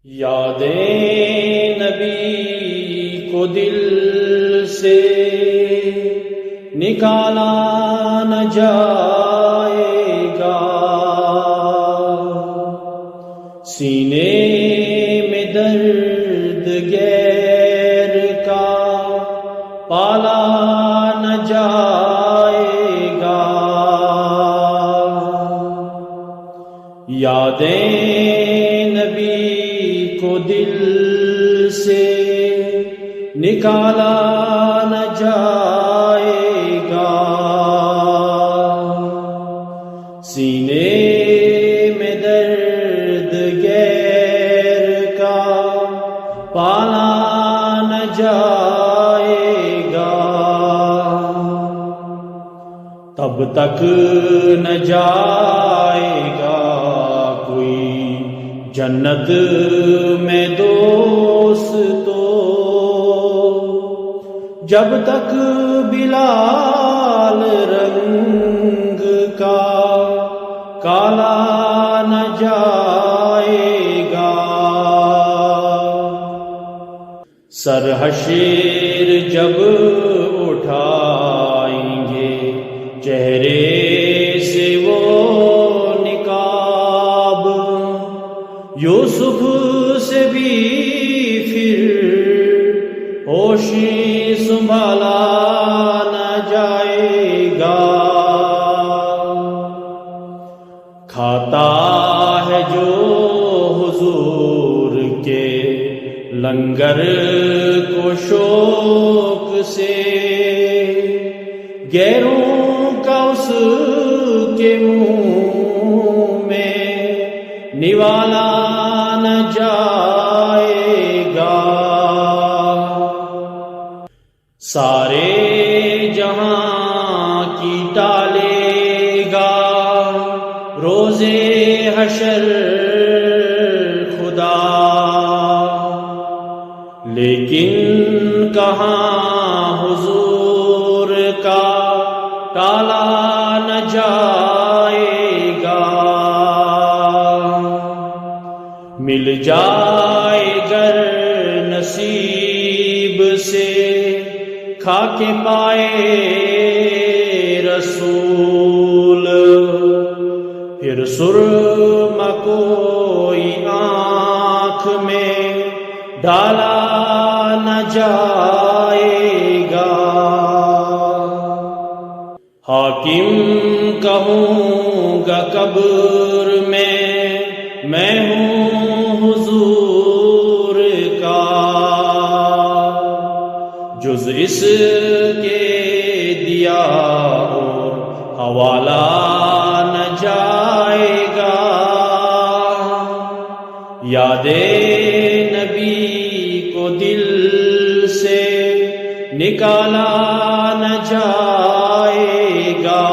یادیں نبی کو دل سے نکالا نہ جائے گا، سینے میں درد غیر کا پالا نہ جائے گا۔ یادیں نبی کو دل سے نکالا نہ جائے گا، سینے میں درد غیر کا پالا نہ جائے گا۔ تب تک نہ جائے گا کوئی جنت میں دوستو، جب تک بلال رنگ کا کالا نہ جائے گا۔ سر حشر جب اٹھائیں گے چہرے سے وہ نقاب، یوسف سے بھی پھر ہوش سنبھالا نہ جائے گا۔ کھاتا ہے جو حضور کے لنگر کو شوق سے، غیروں کا اس کے منہ میں نوالا نہ جائے گا۔ سارے جہاں کی ٹالے گا روزے حشر خدا، لیکن کہاں حضور کا ٹالا نہ جائے گا۔ مل جائے گر نصیب سے کھا کے پائے رسول، پھر سرمہ کوئی آنکھ میں ڈالا نہ جائے گا۔ حاکم کہوں گا قبر میں ہوں حضور کا، جز اس کے دیا اور حوالہ نہ جائے گا۔ یادیں نبی کو دل سے نکالا نہ جائے گا،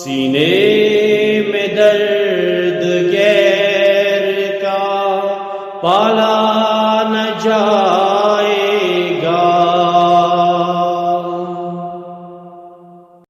سینے میں درد غیر کا پالا